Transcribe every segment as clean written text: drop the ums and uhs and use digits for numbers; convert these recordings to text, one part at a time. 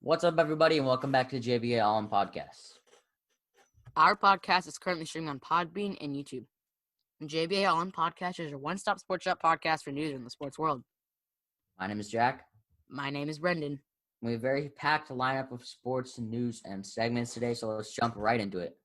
What's up, everybody, and welcome back to the JBA All-In Podcast. Our podcast is currently streaming on Podbean and YouTube. And JBA All-In Podcast is your one-stop sports shop podcast for news in the sports world. My name is Jack. My name is Brendan. We have a very packed lineup of sports and news and segments today, so let's jump right into it.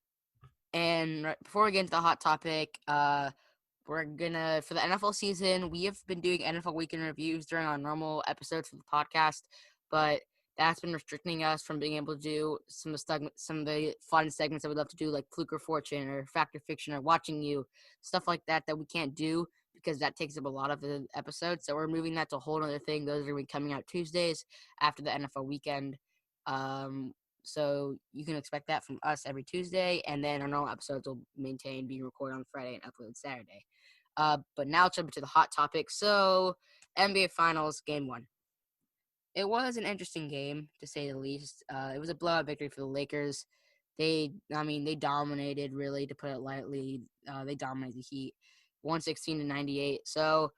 And before we get into the hot topic, we're gonna, for the NFL season, we have been doing NFL weekend reviews during our normal episodes of the podcast, but that's been restricting us from being able to do some of the fun segments that we'd love to do, like Fluke or Fortune or Fact or Fiction or Watching You, stuff like that we can't do because that takes up a lot of the episodes. So we're moving that to a whole other thing. Those are going to be coming out Tuesdays after the NFL weekend. So you can expect that from us every Tuesday, and then our normal episodes will maintain being recorded on Friday and uploaded Saturday. But now let's jump into the hot topic. So NBA Finals Game 1. It was an interesting game, to say the least. It was a blowout victory for the Lakers. They dominated, really, to put it lightly. They dominated the Heat, 116-98. So,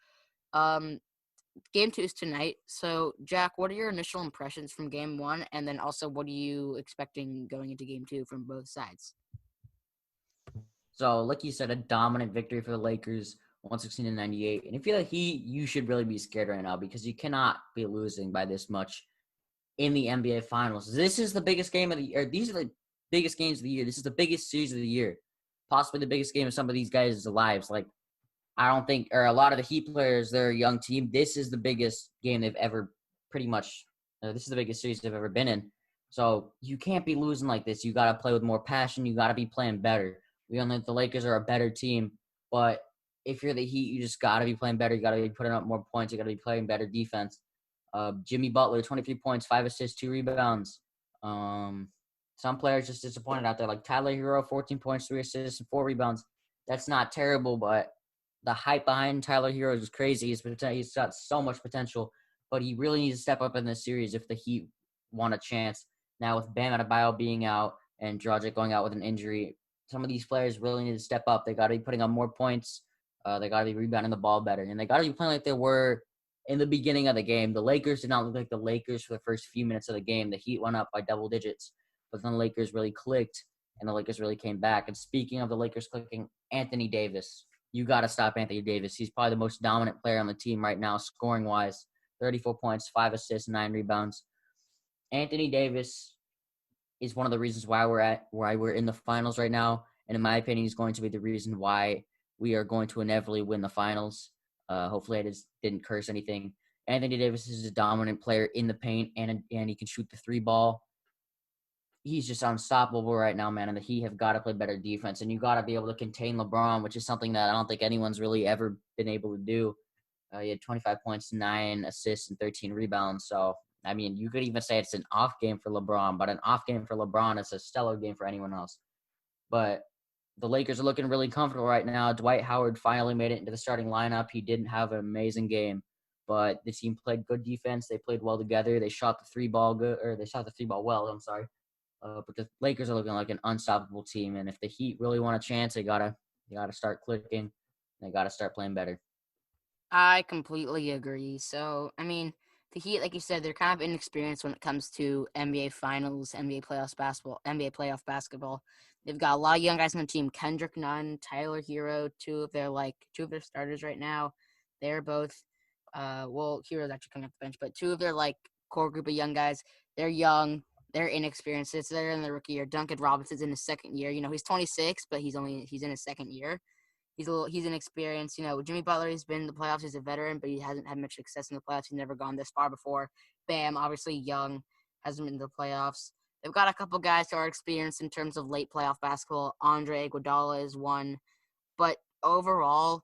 Game 2 is tonight. So, Jack, what are your initial impressions from Game 1? And then also, what are you expecting going into Game 2 from both sides? So, like you said, a dominant victory for the Lakers, 116-98. And if you're the Heat, you should really be scared right now because you cannot be losing by this much in the NBA Finals. This is the biggest game of the year. These are the biggest games of the year. This is the biggest series of the year. Possibly the biggest game of some of these guys' lives. Like, I don't think, or a lot of the Heat players, they're a young team. This is the biggest game they've ever pretty much, this is the biggest series they've ever been in. So you can't be losing like this. You got to play with more passion. You got to be playing better. We all know the Lakers are a better team, but if you're the Heat, you just got to be playing better. You got to be putting up more points. You got to be playing better defense. Jimmy Butler, 23 points, 5 assists, 2 rebounds. Some players just disappointed out there, like Tyler Hero, 14 points, 3 assists, and 4 rebounds. That's not terrible, but the hype behind Tyler Hero is crazy. He's got so much potential, but he really needs to step up in this series if the Heat want a chance. Now with Bam Adebayo being out and Dragic going out with an injury, some of these players really need to step up. They got to be putting up more points. They got to be rebounding the ball better, and they got to be playing like they were in the beginning of the game. The Lakers did not look like the Lakers for the first few minutes of the game. The Heat went up by double digits, but then the Lakers really clicked, and the Lakers really came back. And speaking of the Lakers clicking, Anthony Davis. You got to stop Anthony Davis. He's probably the most dominant player on the team right now, scoring-wise. 34 points, 5 assists, 9 rebounds. Anthony Davis is one of the reasons why we're in the finals right now, and in my opinion, he's going to be the reason why we are going to inevitably win the finals. Hopefully, I just didn't curse anything. Anthony Davis is a dominant player in the paint, and he can shoot the 3 ball. He's just unstoppable right now, man, and the Heat have got to play better defense, and you got to be able to contain LeBron, which is something that I don't think anyone's really ever been able to do. He had 25 points, 9 assists, and 13 rebounds. So, I mean, you could even say it's an off game for LeBron, but an off game for LeBron is a stellar game for anyone else. But the Lakers are looking really comfortable right now. Dwight Howard finally made it into the starting lineup. He didn't have an amazing game, but the team played good defense. They played well together. They shot the 3 ball good, or they shot the 3 ball well. I'm sorry. But the Lakers are looking like an unstoppable team, and if the Heat really want a chance, they gotta start clicking. They gotta start playing better. I completely agree. So, I mean, the Heat, like you said, they're kind of inexperienced when it comes to NBA Finals, NBA playoff basketball. They've got a lot of young guys on the team. Kendrick Nunn, Tyler Hero, two of their starters right now. They're both, Hero's actually coming off the bench, but two of their core group of young guys. They're young. They're inexperienced. They're in the rookie year. Duncan Robinson's in his second year. He's 26, but he's in his second year. He's inexperienced. Jimmy Butler, he's been in the playoffs. He's a veteran, but he hasn't had much success in the playoffs. He's never gone this far before. Bam, obviously young, hasn't been in the playoffs. They've got a couple guys who are experienced in terms of late playoff basketball. Andre Iguodala is one, but overall,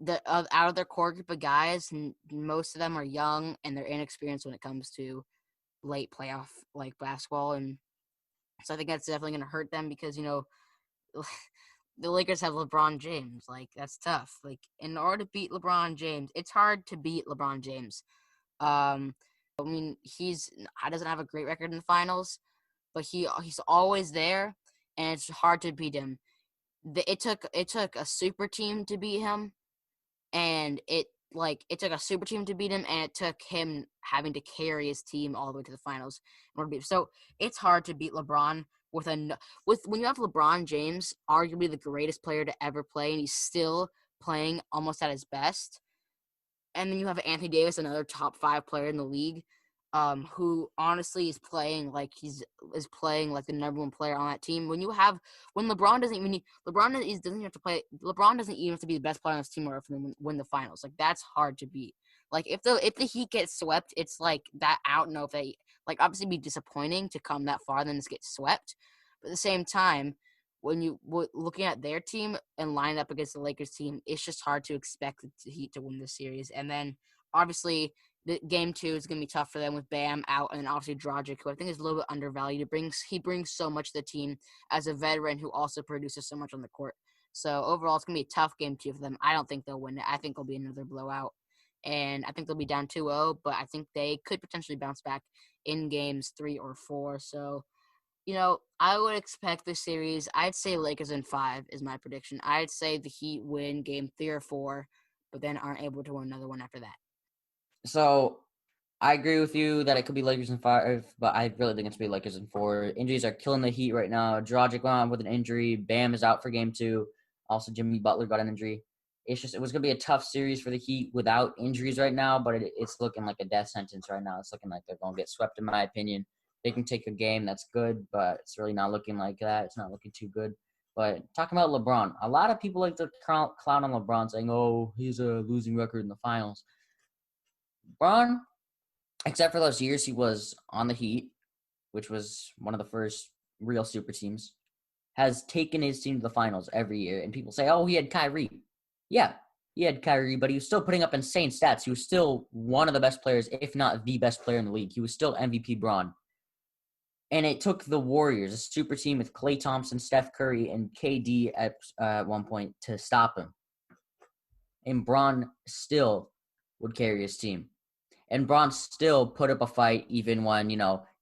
out of their core group of guys, most of them are young and they're inexperienced when it comes to late playoff basketball, and so I think that's definitely going to hurt them because the Lakers have LeBron James. That's tough. In order to beat LeBron James, it's hard to beat LeBron James. I mean, he doesn't have a great record in the finals, but he's always there, and it's hard to beat him. It took a super team to beat him, and it took a super team to beat him, and it took him having to carry his team all the way to the finals in order to beat him. So it's hard to beat LeBron with when you have LeBron James, arguably the greatest player to ever play, and he's still playing almost at his best. And then you have Anthony Davis, another top 5 player in the league, who honestly is playing like the number 1 player on that team. When LeBron doesn't even doesn't have to play. LeBron doesn't even have to be the best player on his team or for them win the finals. Like that's hard to beat. Like if the Heat get swept, it's like that. I don't know if they obviously it'd be disappointing to come that far and then just get swept. But at the same time, when you looking at their team and lined up against the Lakers team, it's just hard to expect the Heat to win this series. And then obviously the game 2 is going to be tough for them with Bam out, and obviously Dragic, who I think is a little bit undervalued. He brings so much to the team as a veteran who also produces so much on the court. So overall, it's going to be a tough game 2 for them. I don't think they'll win it. I think it'll be another blowout. And I think they'll be down 2-0, but I think they could potentially bounce back in games 3 or 4. So, I would expect this series. I'd say Lakers in 5 is my prediction. I'd say the Heat win game 3 or 4, but then aren't able to win another one after that. So I agree with you that it could be Lakers in 5, but I really think it's going to be Lakers in 4. Injuries are killing the Heat right now. Dragic went on with an injury. Bam is out for game 2. Also, Jimmy Butler got an injury. It was going to be a tough series for the Heat without injuries right now, but it's looking like a death sentence right now. It's looking like they're going to get swept, in my opinion. They can take a game, that's good, but it's really not looking like that. It's not looking too good. But talking about LeBron, a lot of people like to clown on LeBron, saying, oh, he's a losing record in the finals. LeBron, except for those years he was on the Heat, which was one of the first real super teams, has taken his team to the finals every year. And people say, oh, he had Kyrie. Yeah, he had Kyrie, but he was still putting up insane stats. He was still one of the best players, if not the best player in the league. He was still MVP Bron. And it took the Warriors, a super team with Klay Thompson, Steph Curry, and KD at one point to stop him. And Bron still would carry his team. And Bron still put up a fight even when,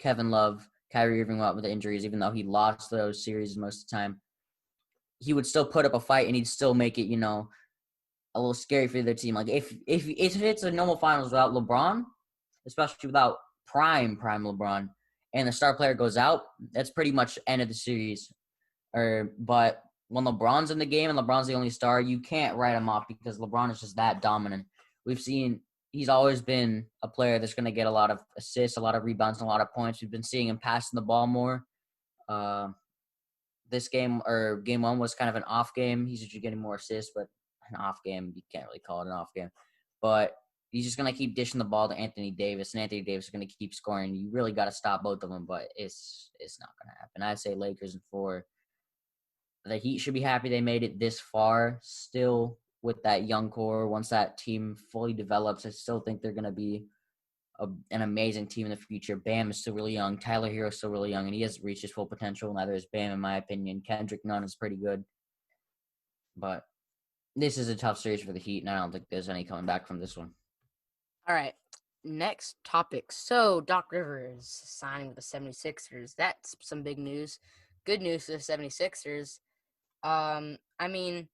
Kevin Love, Kyrie Irving went out with the injuries, even though he lost those series most of the time. He would still put up a fight, and he'd still make it, a little scary for the team. Like, if it's a normal finals without LeBron, especially without prime LeBron, and the star player goes out, that's pretty much end of the series. But when LeBron's in the game and LeBron's the only star, you can't write him off because LeBron is just that dominant. We've seen he's always been a player that's going to get a lot of assists, a lot of rebounds, and a lot of points. We've been seeing him passing the ball more. This game, or game 1, was kind of an off game. He's usually getting more assists, but an off game, you can't really call it an off game. But he's just going to keep dishing the ball to Anthony Davis, and Anthony Davis is going to keep scoring. You really got to stop both of them, but it's not going to happen. I'd say Lakers in 4. The Heat should be happy they made it this far. Still, with that young core, once that team fully develops, I still think they're going to be an amazing team in the future. Bam is still really young. Tyler Hero is still really young, and he hasn't reached his full potential. Neither is Bam, in my opinion. Kendrick Nunn is pretty good. But this is a tough series for the Heat, and I don't think there's any coming back from this one. All right, next topic. So, Doc Rivers signing with the 76ers. That's some big news. Good news for the 76ers. I mean,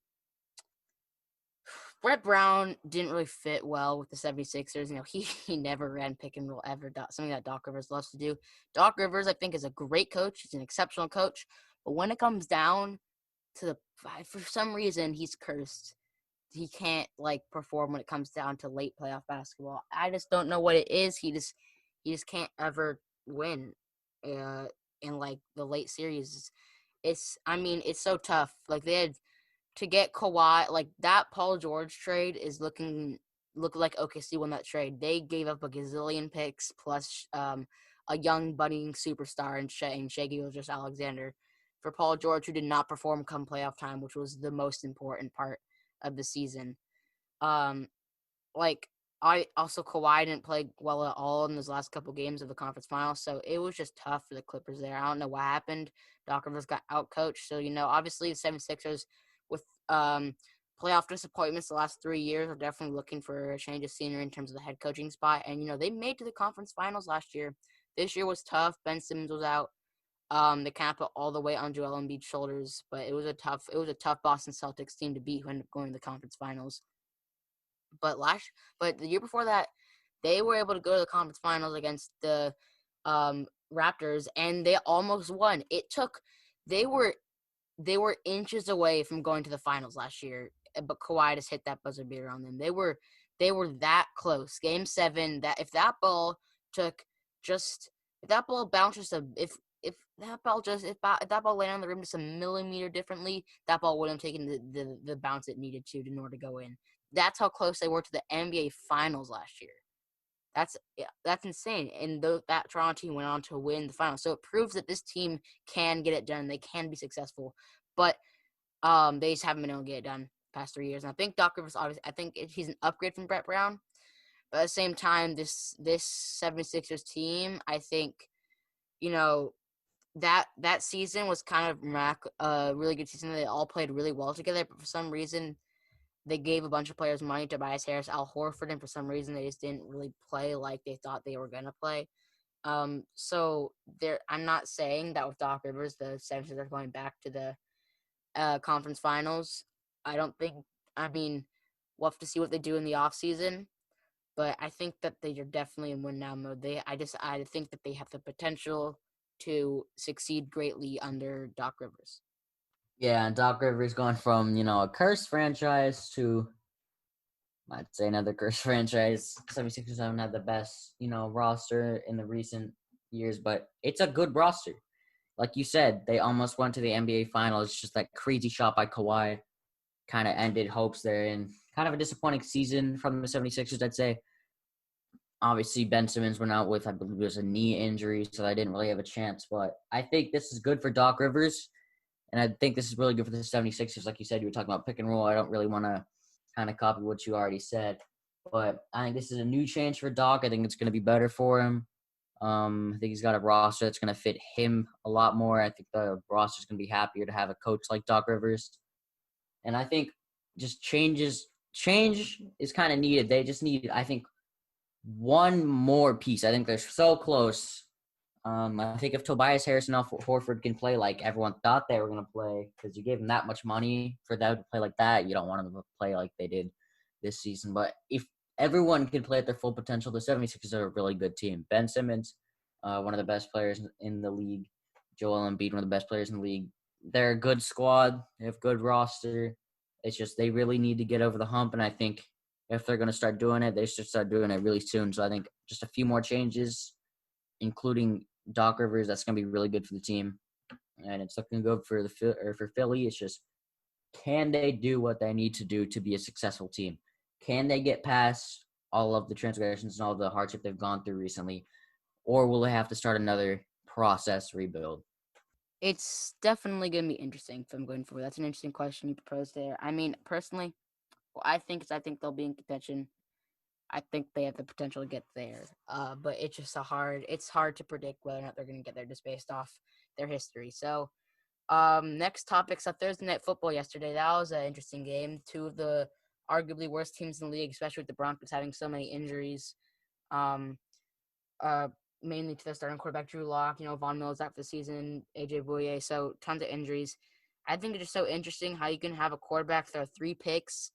Brett Brown didn't really fit well with the 76ers. He never ran pick and roll ever, something that Doc Rivers loves to do. Doc Rivers, I think, is a great coach. He's an exceptional coach. But when it comes down to for some reason, he's cursed. He can't, perform when it comes down to late playoff basketball. I just don't know what it is. He just can't ever win in, the late series. It's so tough. They had to get Kawhi, that Paul George trade is looked like OKC won that trade. They gave up a gazillion picks plus a young budding superstar in Shai Gilgeous-Alexander for Paul George, who did not perform come playoff time, which was the most important part of the season. Kawhi didn't play well at all in those last couple games of the conference finals, so it was just tough for the Clippers there. I don't know what happened. Doc Rivers got outcoached, so obviously the 76ers with playoff disappointments the last 3 years are definitely looking for a change of scenery in terms of the head coaching spot. And they made to the conference finals last year. This year was tough. Ben Simmons was out. They kind of put all the weight on Joel Embiid's shoulders, but it was a tough Boston Celtics team to beat who ended up going to the conference finals. But the year before that, they were able to go to the conference finals against the Raptors, and they almost won. They were they were inches away from going to the finals last year, but Kawhi just hit that buzzer beater on them. They were that close. Game 7, that if that ball took just if that ball bounced just if that ball just if that ball landed on the rim just a millimeter differently, that ball wouldn't have taken the bounce it needed to in order to go in. That's how close they were to the NBA Finals last year. That's insane. And that Toronto team went on to win the finals. So it proves that this team can get it done. They can be successful. But they just haven't been able to get it done the past 3 years. And I think Doc Rivers, obviously, I think he's an upgrade from Brett Brown. But at the same time, this 76ers team, I think, that season was kind of a really good season. They all played really well together. But for some reason, they gave a bunch of players money, Tobias Harris, Al Horford, and for some reason they just didn't really play like they thought they were going to play. So I'm not saying that with Doc Rivers, the 76ers are going back to the conference finals. We'll have to see what they do in the offseason, but I think that they are definitely in win now mode. I think that they have the potential to succeed greatly under Doc Rivers. Yeah, and Doc Rivers going from, a cursed franchise to, I'd say, another cursed franchise. 76ers haven't had the best, roster in the recent years, but it's a good roster. Like you said, they almost went to the NBA Finals. It's just that crazy shot by Kawhi kind of ended hopes there, and kind of a disappointing season from the 76ers, I'd say. Obviously, Ben Simmons went out with, I believe it was a knee injury, so I didn't really have a chance. But I think this is good for Doc Rivers. And I think this is really good for the 76ers. Like you said, you were talking about pick and roll. I don't really want to kind of copy what you already said. But I think this is a new change for Doc. I think it's going to be better for him. I think he's got a roster that's going to fit him a lot more. I think the roster's going to be happier to have a coach like Doc Rivers. And I think just change is kind of needed. They just need, I think, one more piece. I think they're so close. I think if Tobias Harris and Al Horford can play like everyone thought they were going to play, because you gave them that much money for them to play like that, you don't want them to play like they did this season. But if everyone can play at their full potential, the 76ers are a really good team. Ben Simmons, one of the best players in the league. Joel Embiid, one of the best players in the league. They're a good squad. They have good roster. It's just they really need to get over the hump, and I think if they're going to start doing it, they should start doing it really soon. So I think just a few more changes, including Doc Rivers, that's going to be really good for the team. And it's looking good for for Philly. It's just, can they do what they need to do to be a successful team? Can they get past all of the transgressions and all the hardship they've gone through recently? Or will they have to start another process rebuild? It's definitely going to be interesting if I'm going forward. That's an interesting question you proposed there. I mean, personally, what I think they'll be in contention. I think they have the potential to get there. But it's hard to predict whether or not they're going to get there just based off their history. So, next topic's up Thursday Night Football yesterday. That was an interesting game. Two of the arguably worst teams in the league, especially with the Broncos having so many injuries. Um, Mainly to their starting quarterback, Drew Lock. Von Miller's out for the season, AJ Bouye, so tons of injuries. I think it's just so interesting how you can have a quarterback throw 3 picks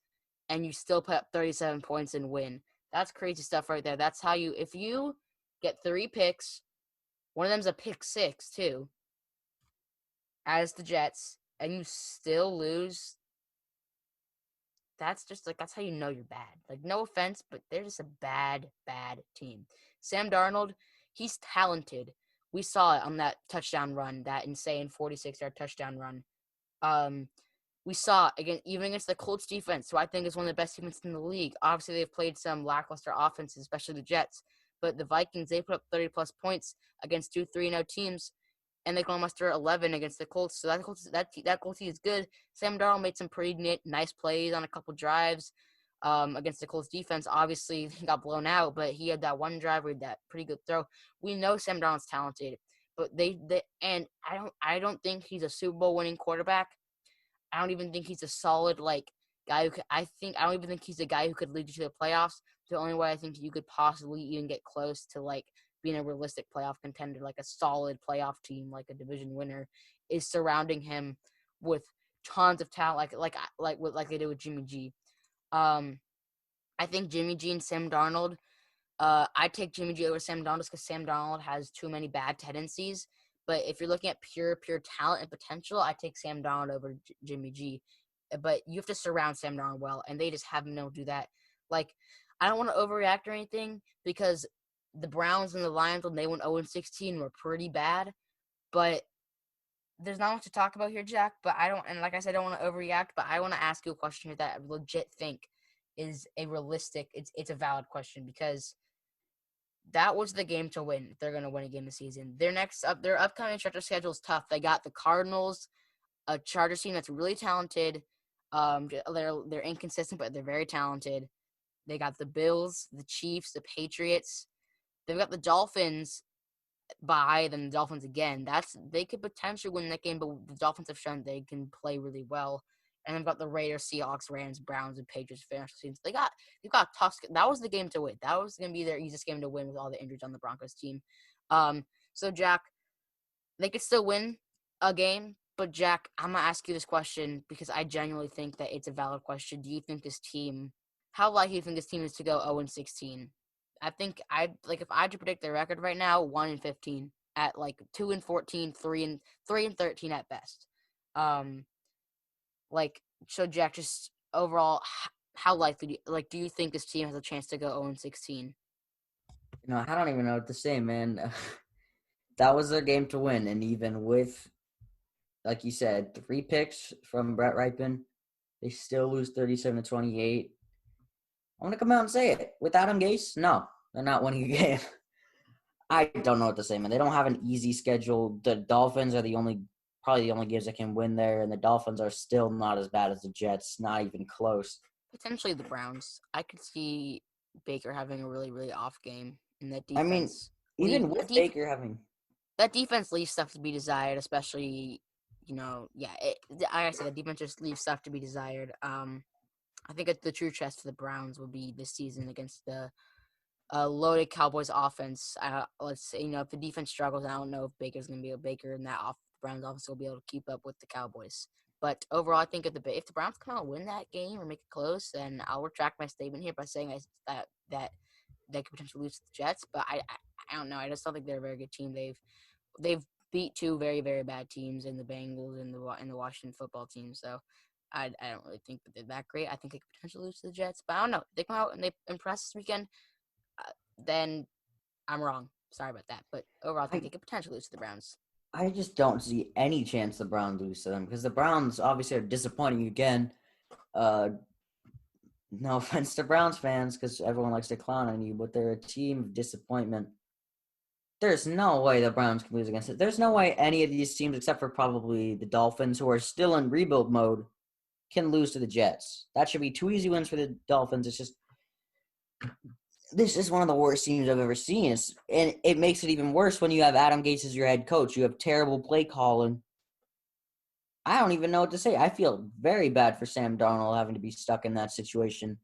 and you still put up 37 points and win. That's crazy stuff right there. That's how if you get 3 picks, one of them's a pick 6 too, as the Jets, and you still lose. That's how you know you're bad. Like, no offense, but they're just a bad team. Sam Darnold, he's talented. We saw it on that touchdown run, that insane 46-yard touchdown run. We saw even against the Colts defense, who I think is one of the best defenses in the league. Obviously, they've played some lackluster offenses, especially the Jets. But the Vikings, they put up 30-plus points against 2 3-0 teams, and they can almost throw 11 against the Colts. So that Colts team is good. Sam Darnold made some pretty nice plays on a couple drives against the Colts defense. Obviously, he got blown out, but he had that one drive where he had that pretty good throw. We know Sam Darnold's talented, but I don't think he's a Super Bowl winning quarterback. I don't even think he's a solid guy who could, I don't even think he's a guy who could lead you to the playoffs. The only way I think you could possibly even get close to being a realistic playoff contender, like a solid playoff team, like a division winner, is surrounding him with tons of talent, like they did with Jimmy G. I think Jimmy G and Sam Darnold. I take Jimmy G over Sam Darnold because Sam Darnold has too many bad tendencies. But if you're looking at pure talent and potential, I take Sam Darnold over Jimmy G. But you have to surround Sam Darnold well, and they just haven't been able to do that. Like, I don't want to overreact or anything because the Browns and the Lions, when they went 0-16, were pretty bad. But there's not much to talk about here, Jack. But I don't, and like I said, I don't want to overreact. But I want to ask you a question here that I legit think is a realistic. It's a valid question because that was the game to win if they're going to win a game this season. Their upcoming stretch of schedule is tough. They got the Cardinals, a Chargers team that's really talented. They're inconsistent, but they're very talented. They got the Bills, the Chiefs, the Patriots. They've got the Dolphins then the Dolphins again. They could potentially win that game, but the Dolphins have shown they can play really well. And they've got the Raiders, Seahawks, Rams, Browns, and Patriots financial teams. They've got tough. That was the game to win. That was going to be their easiest game to win with all the injuries on the Broncos team. So Jack, they could still win a game, but Jack, I'm gonna ask you this question because I genuinely think that it's a valid question. Do you think this team? How likely do you think this team is to go 0-16? I think if I had to predict their record right now, 1-15 at like 2-14, 3-13 at best. So Jack, just overall, how likely do you think this team has a chance to go 0-16? I don't even know what to say, man. That was their game to win, and even with, like you said, 3 picks from Brett Ripon, they still lose 37-28. I'm gonna come out and say it. With Adam Gase, no, they're not winning a game. I don't know what to say, man. They don't have an easy schedule. The Dolphins are probably the only games that can win there, and the Dolphins are still not as bad as the Jets, not even close. Potentially the Browns. I could see Baker having a really, really off game in that I mean, defense. even with Baker having That defense leaves stuff to be desired, especially, like I said, the defense just leaves stuff to be desired. I think the true test for the Browns will be this season against the loaded Cowboys offense. Let's say, if the defense struggles, I don't know if Baker's going to be a Baker and the Browns offense will be able to keep up with the Cowboys. But overall, I think if the Browns come out and win that game or make it close, then I'll retract my statement here by saying that they could potentially lose to the Jets. But I don't know. I just don't think they're a very good team. They've beat 2 very, very bad teams in the Bengals and the Washington football team. So I don't really think that they're that great. I think they could potentially lose to the Jets. But I don't know. If they come out and they impress this weekend, then I'm wrong. Sorry about that. But overall, I think they could potentially lose to the Browns. I just don't see any chance the Browns lose to them because the Browns obviously are disappointing again. No offense to Browns fans because everyone likes to clown on you, but they're a team of disappointment. There's no way the Browns can lose against it. There's no way any of these teams, except for probably the Dolphins, who are still in rebuild mode, can lose to the Jets. That should be 2 easy wins for the Dolphins. This is one of the worst teams I've ever seen. And it makes it even worse when you have Adam Gase as your head coach. You have terrible play calling. I don't even know what to say. I feel very bad for Sam Darnold having to be stuck in that situation.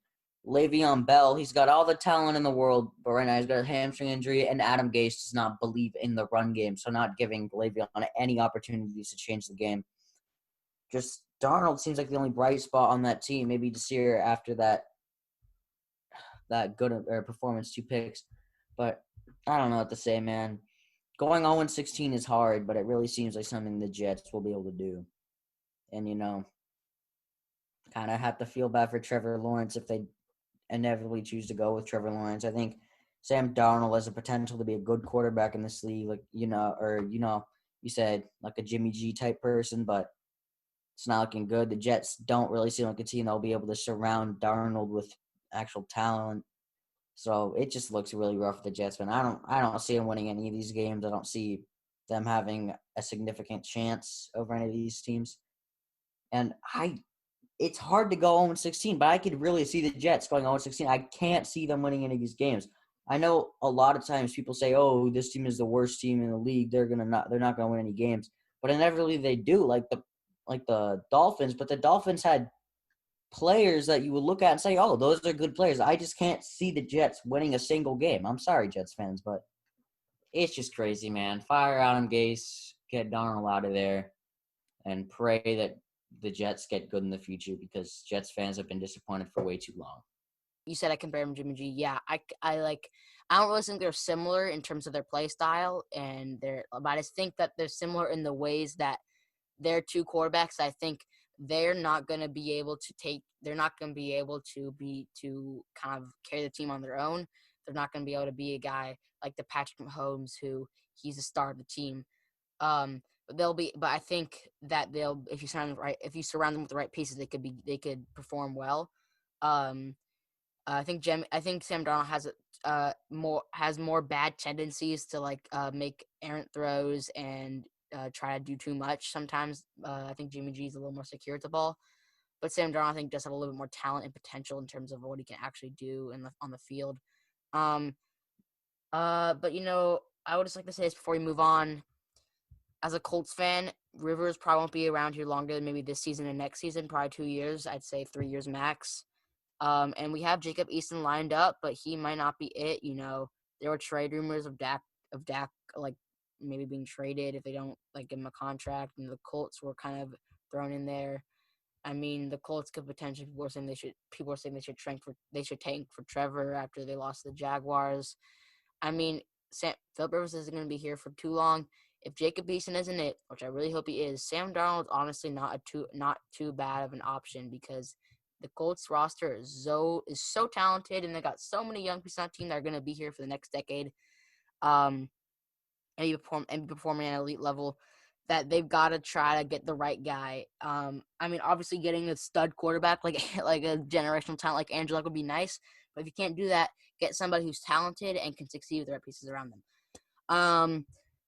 Le'Veon Bell, he's got all the talent in the world, but right now he's got a hamstring injury, and Adam Gase does not believe in the run game, so not giving Le'Veon any opportunities to change the game. Just Darnold seems like the only bright spot on that team. Maybe this year after that good performance, 2 picks, but I don't know what to say, man. Going 0-16 is hard, but it really seems like something the Jets will be able to do. And, kind of have to feel bad for Trevor Lawrence if they inevitably choose to go with Trevor Lawrence. I think Sam Darnold has the potential to be a good quarterback in this league, you said like a Jimmy G type person, but it's not looking good. The Jets don't really seem like a team that'll be able to surround Darnold with actual talent. So it just looks really rough for the Jets, man. I don't see them winning any of these games. I don't see them having a significant chance over any of these teams. And it's hard to go 0-16, but I could really see the Jets going 0-16. I can't see them winning any of these games. I know a lot of times people say, "Oh, this team is the worst team in the league. They're not going to win any games." But inevitably they do, like the Dolphins. But the Dolphins had players that you would look at and say, "Oh, those are good players." I just can't see the Jets winning a single game. I'm sorry, Jets fans, but it's just crazy, man. Fire Adam Gase, get Darnold out of there, and pray that the Jets get good in the future because Jets fans have been disappointed for way too long. you said I compare him to Jimmy G. Yeah, I don't really think they're similar in terms of their play style, but I just think that they're similar in the ways that they're two quarterbacks. I think they're not going to be able to kind of carry the team on their own. They're not going to be able to be a guy like the Patrick Mahomes who he's the star of the team. But I think that if you surround them with the right pieces, they could perform well. I think Sam Darnold has more bad tendencies to make errant throws and try to do too much sometimes. I think Jimmy G is a little more secure at the ball, but Sam Darnold I think does have a little bit more talent and potential in terms of what he can actually do on the field. But I would just like to say this before we move on. As a Colts fan, Rivers probably won't be around here longer than maybe this season and next season, probably 2 years. I'd say 3 years max. And we have Jacob Eason lined up, but he might not be it. There were trade rumors of Dak like maybe being traded if they don't give him a contract, and the Colts were kind of thrown in there. I mean, the Colts could potentially people are saying they should tank for Trevor after they lost to the Jaguars. I mean, Philip Rivers isn't going to be here for too long. If Jacob Eason isn't it, which I really hope he is, Sam Darnold honestly not too bad of an option because the Colts roster is so talented, and they got so many young pieces on the team that are going to be here for the next decade, and be performing at an elite level. That they've got to try to get the right guy. I mean, obviously, getting a stud quarterback like a generational talent like Andrew Luck would be nice, but if you can't do that, get somebody who's talented and can succeed with the right pieces around them.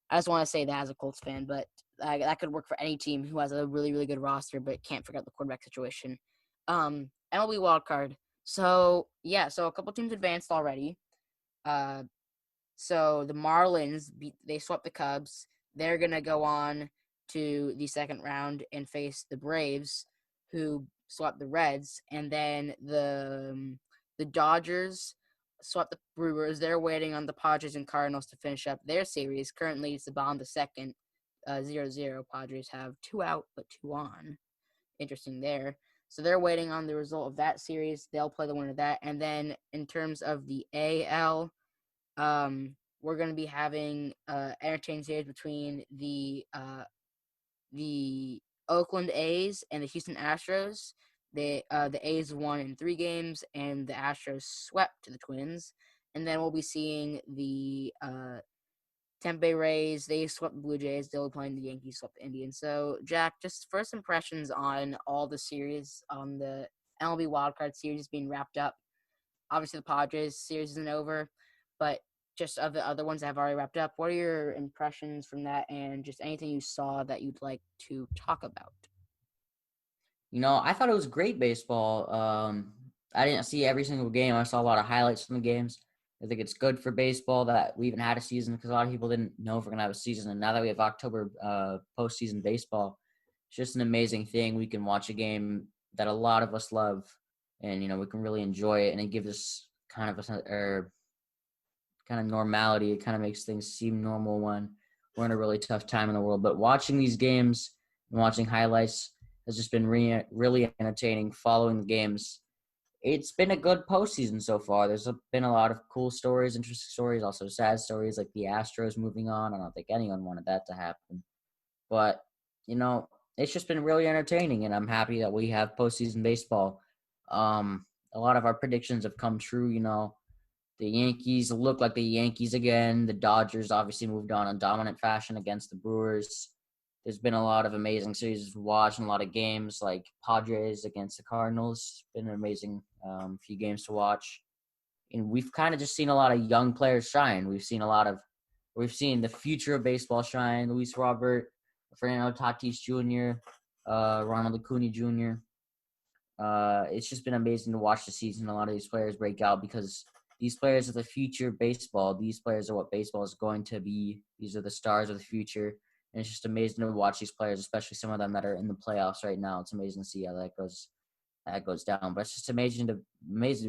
I just want to say that as a Colts fan, but that could work for any team who has a really, really good roster but can't figure out the quarterback situation. MLB wildcard. So a couple teams advanced already. So the Marlins they swept the Cubs. They're gonna go on to the second round and face the Braves, who swept the Reds, and then the Dodgers swept the Brewers. They're waiting on the Padres and Cardinals to finish up their series. Currently, it's the bottom of the second, 0-0. Padres have 2 out but 2 on. Interesting there. So they're waiting on the result of that series. They'll play the winner of that. And then in terms of the AL, we're going to be having entertaining series between the Oakland A's and the Houston Astros. The A's won in 3 games, and the Astros swept the Twins. And then we'll be seeing the Tampa Bay Rays. They swept the Blue Jays. They'll be playing the Yankees, swept the Indians. So, Jack, just first impressions on all the series, on the MLB wildcard series being wrapped up. Obviously, the Padres series isn't over, but just of the other ones that have already wrapped up, what are your impressions from that, and just anything you saw that you'd like to talk about? I thought it was great baseball. I didn't see every single game. I saw a lot of highlights from the games. I think it's good for baseball that we even had a season because a lot of people didn't know if we're going to have a season. And now that we have October postseason baseball, it's just an amazing thing. We can watch a game that a lot of us love, and, we can really enjoy it. And it gives us kind of normality. It kind of makes things seem normal when we're in a really tough time in the world. But watching these games and watching highlights has just been really entertaining. Following the games, it's been a good postseason so far. There's been a lot of cool stories, interesting stories, also sad stories like the Astros moving on. I don't think anyone wanted that to happen. But, it's just been really entertaining, and I'm happy that we have postseason baseball. A lot of our predictions have come true. The Yankees look like the Yankees again. The Dodgers obviously moved on in dominant fashion against the Brewers. There's been a lot of amazing series to watch and a lot of games like Padres against the Cardinals. It's been an amazing few games to watch. And we've kind of just seen a lot of young players shine. We've seen the future of baseball shine. Luis Robert, Fernando Tatis Jr., Ronald Acuna Jr. It's just been amazing to watch the season. A lot of these players break out because these players are the future of baseball. These players are what baseball is going to be. These are the stars of the future. And it's just amazing to watch these players, especially some of them that are in the playoffs right now. It's amazing to see how that goes down. But it's just amazing to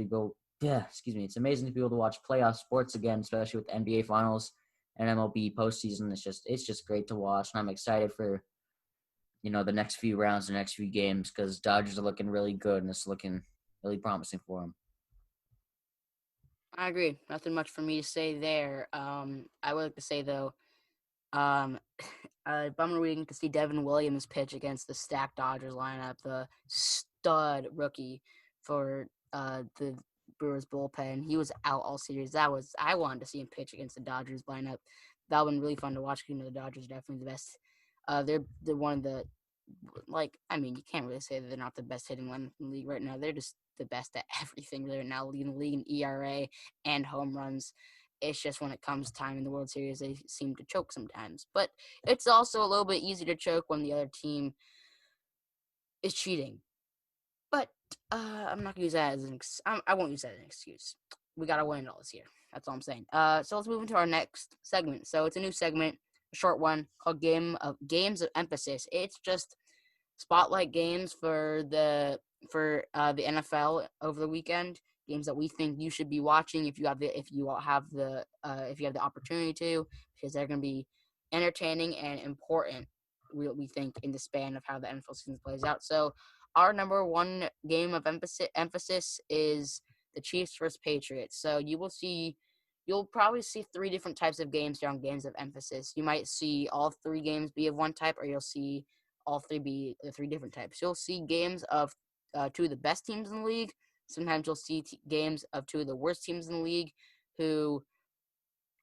go. Yeah, excuse me. It's amazing to be able to watch playoff sports again, especially with NBA Finals and MLB postseason. It's just great to watch, and I'm excited for the next few rounds, the next few games, because Dodgers are looking really good, and it's looking really promising for them. I agree. Nothing much for me to say there. I would like to say though, um, bummer we didn't get to see Devin Williams pitch against the stacked Dodgers lineup, the stud rookie for the Brewers bullpen. He was out all series. I wanted to see him pitch against the Dodgers lineup. That would been really fun to watch. You know, the Dodgers are definitely the best. They're one of the you can't really say that they're not the best hitting line in the league right now. They're just the best at everything right now, leading the league in ERA and home runs. It's just when it comes time in the World Series, they seem to choke sometimes. But it's also a little bit easier to choke when the other team is cheating. But I'm not gonna use that as I won't use that as an excuse. We gotta win all this year. That's all I'm saying. So let's move into our next segment. So it's a new segment, a short one called Games of Emphasis. It's just spotlight games for the NFL over the weekend. Games that we think you should be watching if you have the opportunity to, because they're going to be entertaining and important. We think in the span of how the NFL season plays out. So our number one game of emphasis is the Chiefs versus Patriots. So you'll probably see three different types of games here on Games of Emphasis. You might see all three games be of one type, or you'll see all three be the three different types. You'll see games of two of the best teams in the league. Sometimes you'll see games of two of the worst teams in the league who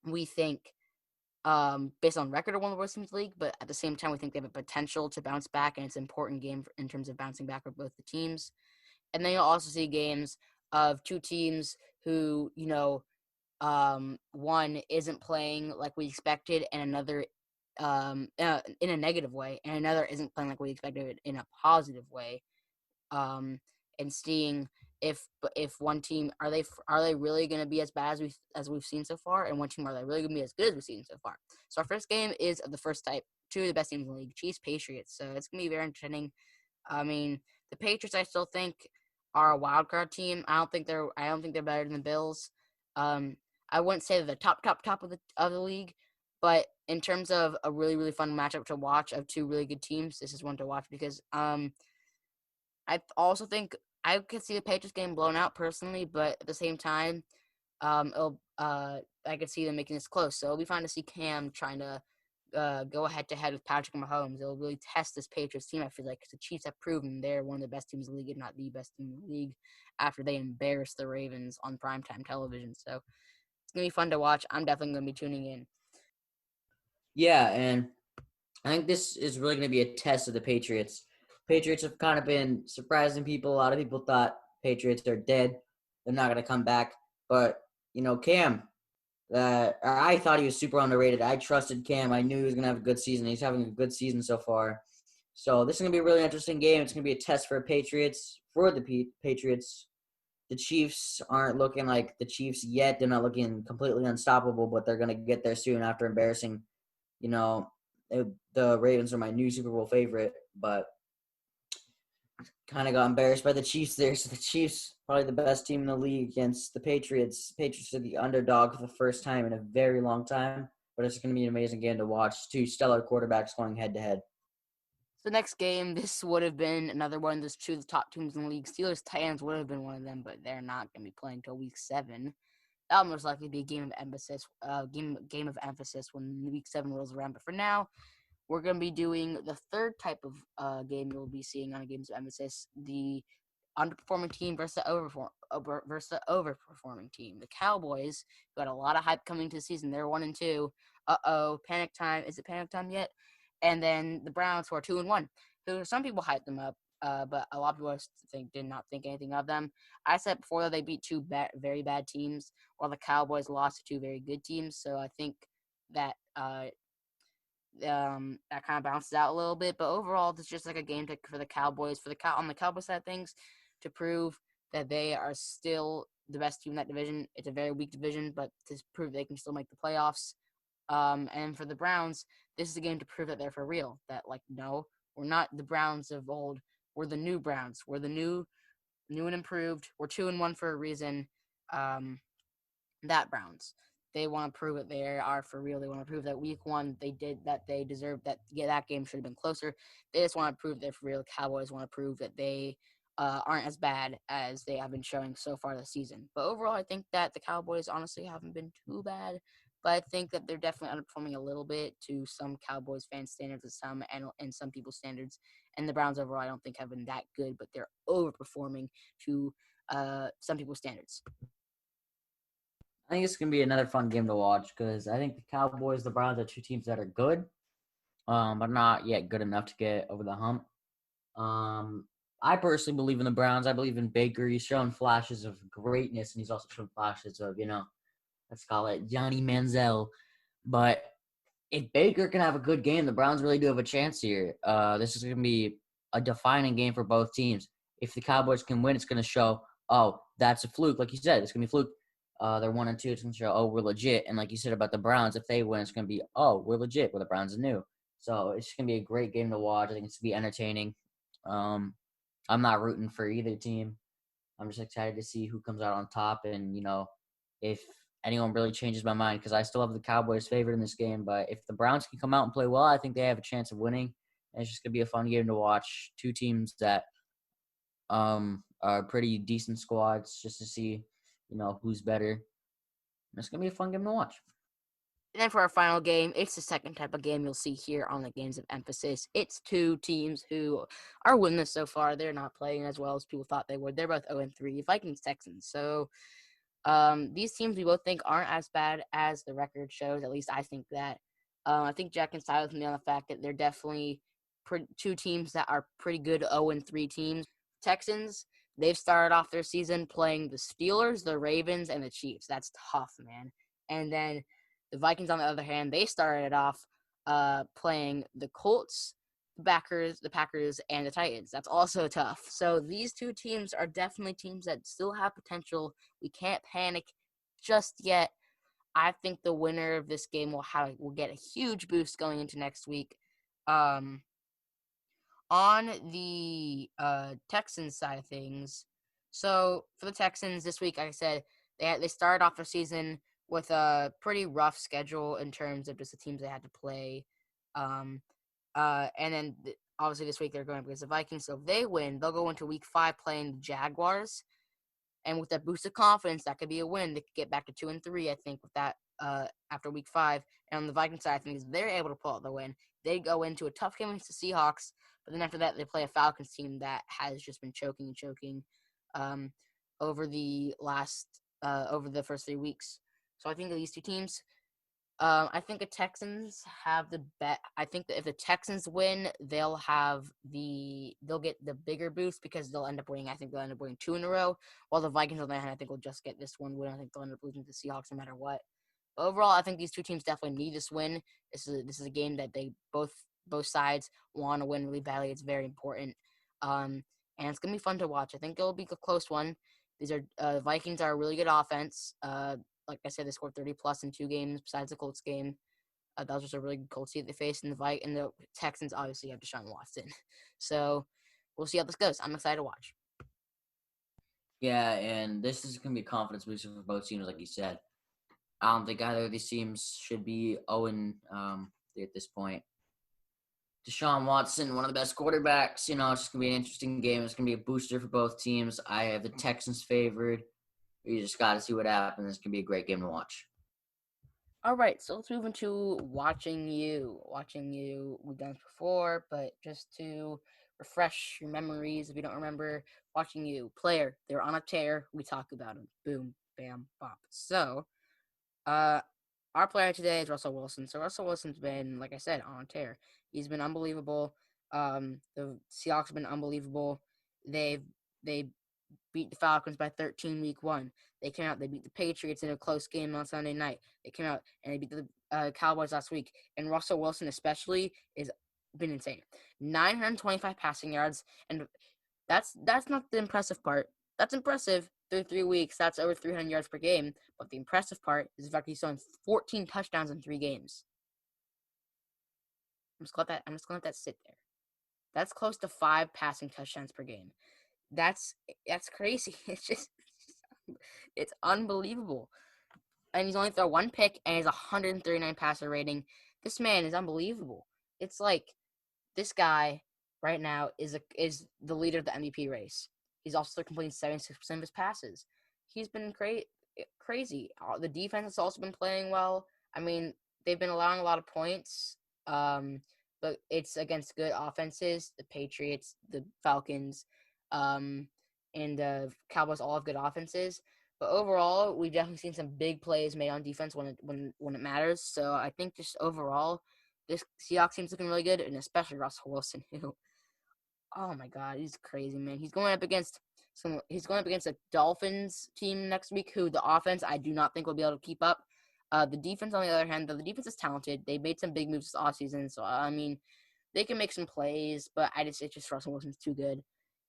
we think, based on record, are one of the worst teams in the league, but at the same time, we think they have a potential to bounce back, and it's an important game in terms of bouncing back for both the teams. And then you'll also see games of two teams who, one isn't playing like we expected, and another in a negative way, and another isn't playing like we expected in a positive way. And seeing if one team are they really going to be as bad as we've seen so far, and one team are they really going to be as good as we've seen so far. So our first game is of the first type, two of the best teams in the league, Chiefs Patriots. So it's going to be very entertaining. I mean, the Patriots I still think are a wild card team. I don't think they're better than the Bills. I wouldn't say they're the top of the league, but in terms of a really, really fun matchup to watch of two really good teams, this is one to watch because I also think I could see the Patriots getting blown out personally, but at the same time, I could see them making this close. So it'll be fun to see Cam trying to go head to head with Patrick Mahomes. It'll really test this Patriots team, I feel like, because the Chiefs have proven they're one of the best teams in the league, if not the best team in the league, after they embarrassed the Ravens on primetime television. So it's going to be fun to watch. I'm definitely going to be tuning in. Yeah, and I think this is really going to be a test of the Patriots. Patriots have kind of been surprising people. A lot of people thought Patriots are dead. They're not going to come back. But, Cam, I thought he was super underrated. I trusted Cam. I knew he was going to have a good season. He's having a good season so far. So this is going to be a really interesting game. It's going to be a test for Patriots, Patriots. The Chiefs aren't looking like the Chiefs yet. They're not looking completely unstoppable, but they're going to get there soon after embarrassing, the Ravens are my new Super Bowl favorite, but kind of got embarrassed by the Chiefs there. So the Chiefs, probably the best team in the league against the Patriots. Patriots are the underdog for the first time in a very long time, but it's going to be an amazing game to watch. Two stellar quarterbacks going head to head. So next game, this would have been another one. There's two of the top teams in the league. Steelers Titans would have been one of them, but they're not going to be playing until week 7. That'll most likely be a game of emphasis. Game of emphasis when week 7 rolls around. But for now, we're going to be doing the third type of game you'll be seeing on Games of Emphasis: the underperforming team versus the overperforming team. The Cowboys got a lot of hype coming to the season. They're 1-2. Panic time! Is it panic time yet? And then the Browns, who are 2-1. Who some people hyped them up, but a lot of people did not think anything of them. I said before that they beat two very bad teams, while the Cowboys lost to two very good teams. So I think that that kind of bounces out a little bit. But overall, it's just like a game for the Cowboys. On the Cowboys side of things, to prove that they are still the best team in that division. It's a very weak division, but to prove they can still make the playoffs. And for the Browns, this is a game to prove that they're for real. That no, we're not the Browns of old. We're the new Browns. We're the new and improved. We're 2-1 for a reason. That Browns. They want to prove that they are for real. They want to prove that week 1 they deserve that. Yeah, that game should have been closer. They just want to prove they're for real. The Cowboys want to prove that they aren't as bad as they have been showing so far this season. But overall, I think that the Cowboys honestly haven't been too bad. But I think that they're definitely underperforming a little bit to some Cowboys fan standards and some people's standards. And the Browns overall, I don't think have been that good, but they're overperforming to some people's standards. I think it's gonna be another fun game to watch because I think the Cowboys, the Browns are two teams that are good, but not yet good enough to get over the hump. I personally believe in the Browns. I believe in Baker. He's shown flashes of greatness, and he's also shown flashes of, let's call it Johnny Manziel. But if Baker can have a good game, the Browns really do have a chance here. This is going to be a defining game for both teams. If the Cowboys can win, it's going to show, oh, that's a fluke. Like you said, it's going to be a fluke. They're 1-2. It's going to show, oh, we're legit. And like you said about the Browns, if they win, it's going to be, oh, we're legit. Well, the Browns are new. So it's going to be a great game to watch. I think it's going to be entertaining. I'm not rooting for either team. I'm just excited to see who comes out on top and, if anyone really changes my mind, because I still have the Cowboys favored in this game. But if the Browns can come out and play well, I think they have a chance of winning. And it's just going to be a fun game to watch. Two teams that are pretty decent squads just to see, who's better. And it's going to be a fun game to watch. And then for our final game, it's the second type of game you'll see here on the Games of Emphasis. It's two teams who are winless so far. They're not playing as well as people thought they would. They're both 0-3, Vikings, Texans. So these teams we both think aren't as bad as the record shows. At least I think that. I think Jack can side with me on the fact that they're definitely two teams that are pretty good 0-3 teams. Texans, they've started off their season playing the Steelers, the Ravens, and the Chiefs. That's tough, man. And then the Vikings, on the other hand, they started off playing the Colts, the Packers, and the Titans. That's also tough. So these two teams are definitely teams that still have potential. We can't panic just yet. I think the winner of this game will get a huge boost going into next week. On the Texans side of things, so for the Texans this week, like I said, they started off their season with a pretty rough schedule in terms of just the teams they had to play. And then obviously this week they're going up against the Vikings. So if they win, they'll go into week 5 playing the Jaguars. And with that boost of confidence, that could be a win. They could get back to 2-3, I think, with that after week 5. And on the Vikings side, I think they're able to pull out the win. They go into a tough game against the Seahawks, but then after that, they play a Falcons team that has just been choking over the first 3 weeks. So I think of these two teams. I think the Texans have the bet. I think that if the Texans win, they'll get the bigger boost because they'll end up winning. I think they'll end up winning 2 in a row. While the Vikings, on the other hand, I think will just get this one win. I think they'll end up losing to the Seahawks no matter what. Overall, I think these two teams definitely need this win. This is a game that they both sides want to win really badly. It's very important. And it's gonna be fun to watch. I think it'll be a close one. These are Vikings are a really good offense. Like I said, they scored 30+ in 2 games besides the Colts game. That was just a really good Colts team they faced. And the Texans obviously have Deshaun Watson. So we'll see how this goes. I'm excited to watch. Yeah, and this is going to be a confidence booster for both teams, like you said. I don't think either of these teams should be 0-3 at this point. Deshaun Watson, one of the best quarterbacks. It's just going to be an interesting game. It's going to be a booster for both teams. I have the Texans favored. You just got to see what happens. It's going to be a great game to watch. All right, so let's move into watching you. We've done this before, but just to refresh your memories, if you don't remember, watching you. Player, they're on a tear. We talk about them. Boom, bam, bop. So, our player today is Russell Wilson. So Russell Wilson's been, like I said, on a tear. He's been unbelievable. The Seahawks have been unbelievable. They beat the Falcons by 13 week 1. They came out, they beat the Patriots in a close game on Sunday night. They came out and they beat the Cowboys last week. And Russell Wilson especially has been insane. 925 passing yards, and that's not the impressive part. That's impressive through 3 weeks. That's over 300 yards per game. But the impressive part is the fact he's throwing 14 touchdowns in 3 games. I'm just gonna let that sit there. That's close to 5 passing touchdowns per game. That's crazy. It's unbelievable. And he's only thrown 1 pick and he's 139 passer rating. This man is unbelievable. It's like this guy right now is the leader of the MVP race. He's also completing 76% of his passes. He's been crazy. The defense has also been playing well. I mean, they've been allowing a lot of points, but it's against good offenses. The Patriots, the Falcons, and the Cowboys all have good offenses. But overall, we've definitely seen some big plays made on defense when it matters. So I think just overall, this Seahawks team's looking really good, and especially Russell Wilson, who, oh my God, he's crazy, man. He's going up against a Dolphins team next week, who the offense I do not think will be able to keep up. The defense, on the other hand, though, the defense is talented. They made some big moves this offseason, so I mean, they can make some plays, but it's just Russell Wilson's too good.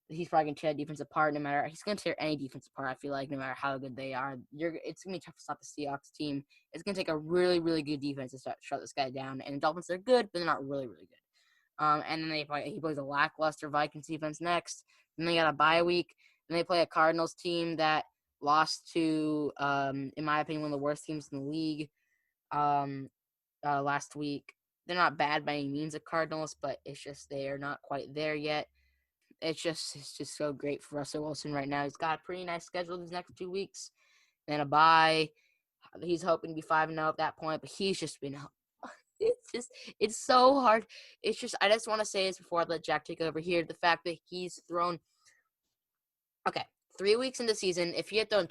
He's probably gonna tear the defense apart. He's gonna tear any defense apart. I feel like no matter how good they are, it's gonna be tough to stop the Seahawks team. It's gonna take a really, really good defense to shut this guy down. And the Dolphins are good, but they're not really, really good. And then he plays a lackluster Vikings defense next. Then they got a bye week. Then they play a Cardinals team that lost to, in my opinion, one of the worst teams in the league last week. They're not bad by any means, the Cardinals, but it's just they are not quite there yet. It's just so great for Russell Wilson right now. He's got a pretty nice schedule these next 2 weeks. Then a bye. He's hoping to be 5-0 at that point, but he's just been it's so hard. I just want to say this before I let Jack take over here. The fact that he's thrown 3 weeks into the season, if he had thrown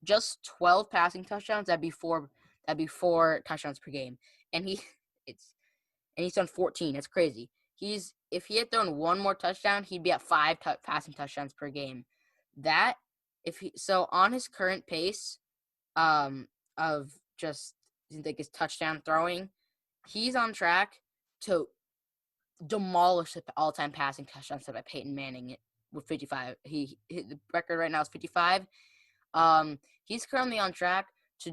just 12 passing touchdowns, that'd be four touchdowns per game. And he's done 14. That's crazy. If he had thrown one more touchdown, he'd be at 5 passing touchdowns per game. On his current pace, of just like his touchdown throwing, he's on track to demolish the all-time passing touchdowns set by Peyton Manning with 55. The record right now is 55. He's currently on track to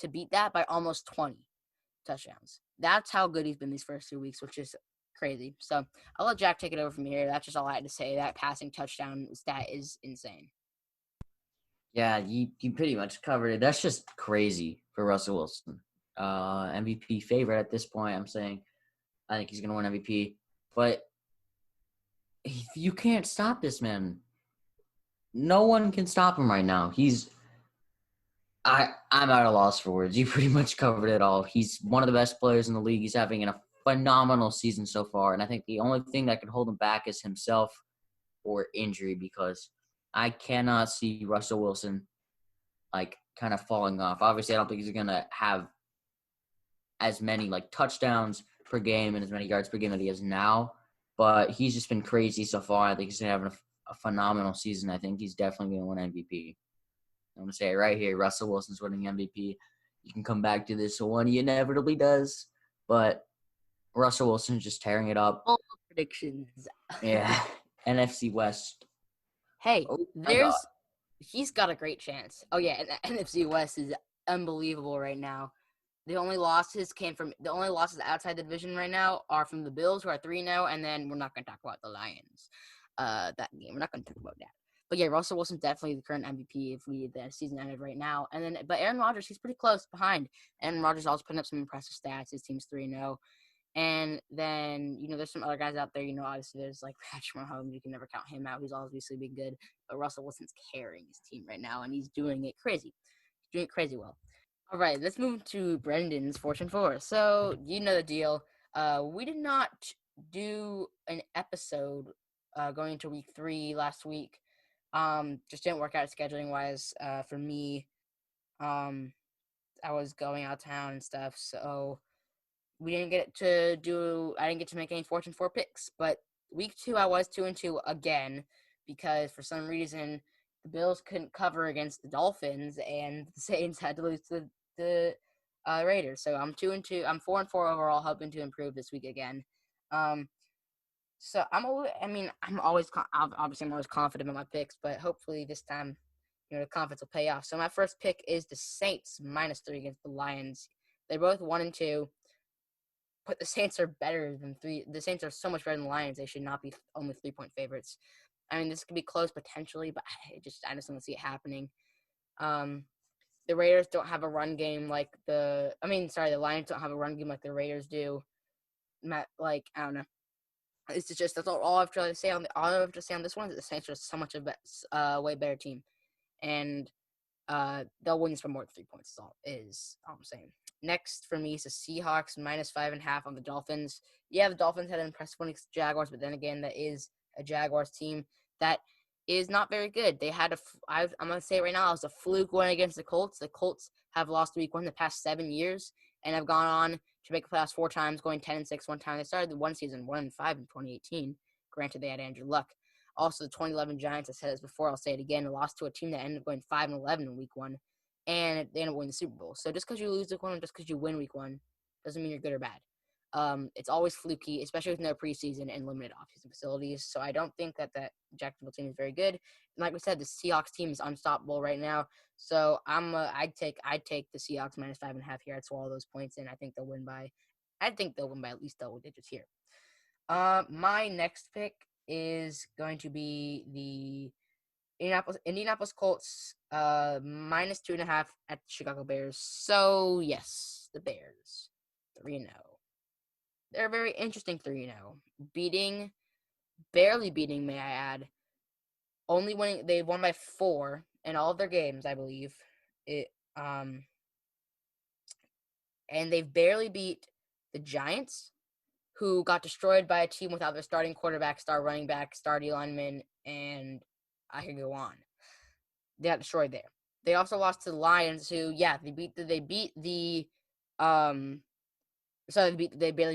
beat that by almost 20 touchdowns. That's how good he's been these first 2 weeks, which is crazy. So I'll let Jack take it over from here. That's just all I had to say. That passing touchdown stat is insane. Yeah, you pretty much covered it. That's just crazy for Russell Wilson. MVP favorite at this point, I'm saying. I think he's going to win MVP. But you can't stop this man. No one can stop him right now. I'm at a loss for words. You pretty much covered it all. He's one of the best players in the league. He's having a phenomenal season so far. And I think the only thing that can hold him back is himself or injury, because I cannot see Russell Wilson kind of falling off. Obviously, I don't think he's going to have as many touchdowns per game and as many yards per game that he has now, but he's just been crazy so far. I think he's going to have a phenomenal season. I think he's definitely going to win MVP. I'm going to say it right here. Russell Wilson's winning MVP. You can come back to this one. He inevitably does, but Russell Wilson's just tearing it up. All predictions. Yeah. NFC West. Hey, he's got a great chance. Oh yeah, and NFC West is unbelievable right now. The only losses outside the division right now are from the Bills, who are 3-0, and then we're not going to talk about the Lions. That game, we're not going to talk about that. But yeah, Russell Wilson's definitely the current MVP if the season ended right now. But Aaron Rodgers, he's pretty close behind. Aaron Rodgers also putting up some impressive stats. His team's 3-0. And then, there's some other guys out there, obviously there's Patrick Mahomes. You can never count him out. He's obviously been good. But Russell Wilson's carrying his team right now, and he's doing it crazy. He's doing it crazy well. All right, let's move to Brendan's Fortune 4. So, you know the deal. We did not do an episode going into week 3 last week. Just didn't work out scheduling-wise for me. I was going out of town and stuff, so I didn't get to make any Fortune 4 picks. But week 2, I was 2-2 again, because for some reason the Bills couldn't cover against the Dolphins, and the Saints had to lose to the Raiders. So I'm 2-2. I'm 4-4 overall, hoping to improve this week again. So I'm always confident in my picks, but hopefully this time, the confidence will pay off. So my first pick is the Saints -3 against the Lions. They're both 1-2, but the Saints are better than 3. The Saints are so much better than the Lions. They should not be only 3-point favorites. This could be close potentially, but I just don't see it happening. The Raiders don't have a run game the Lions don't have a run game like the Raiders do. I don't know. It's just that's all I have to say on all I have to say on this one. Is the Saints are so much a way better team, and they'll win this by more than 3 points. Is all I'm saying. Next for me is the Seahawks -5.5 on the Dolphins. Yeah, the Dolphins had an impressive win against the Jaguars, but then again, that is a Jaguars team that is not very good. They had I'm gonna say it right now, it was a fluke win against the Colts. The Colts have lost week 1 the past 7 years and have gone on to make the playoffs 4 times, going 10-6 one time. They started the one season 1-5 in 2018. Granted, they had Andrew Luck. Also, the 2011 Giants, I said this before, I'll say it again, lost to a team that ended up going 5-11 in week 1, and they ended up winning the Super Bowl. So just because you lose week 1, just because you win week 1, doesn't mean you're good or bad. It's always fluky, especially with no preseason and limited offseason facilities. So I don't think that Jacksonville team is very good. And like we said, the Seahawks team is unstoppable right now. So I'd take the Seahawks -5.5 here. I'd swallow those points in. I think they'll win by at least double digits here. My next pick is going to be the Indianapolis Colts -2.5 at the Chicago Bears. So yes, the Bears 3-0. They're a very interesting 3-0. Barely beating, may I add. Only winning, they've won by 4 in all of their games, I believe. And they've barely beat the Giants, who got destroyed by a team without their starting quarterback, star running back, star D lineman, and I could go on. They got destroyed there. They also lost to the Lions, who they barely beat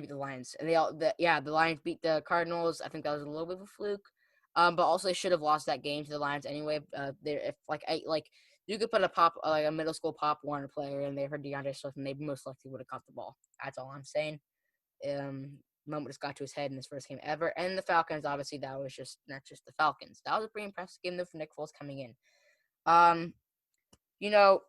the Lions, and the Lions beat the Cardinals. I think that was a little bit of a fluke, but also they should have lost that game to the Lions anyway. You could put a middle school Pop Warner player, and they heard DeAndre Swift, and they most likely would have caught the ball. That's all I'm saying. Moment just got to his head in his first game ever, and the Falcons. Obviously, that's just the Falcons. That was a pretty impressive game though for Nick Foles coming in. You know,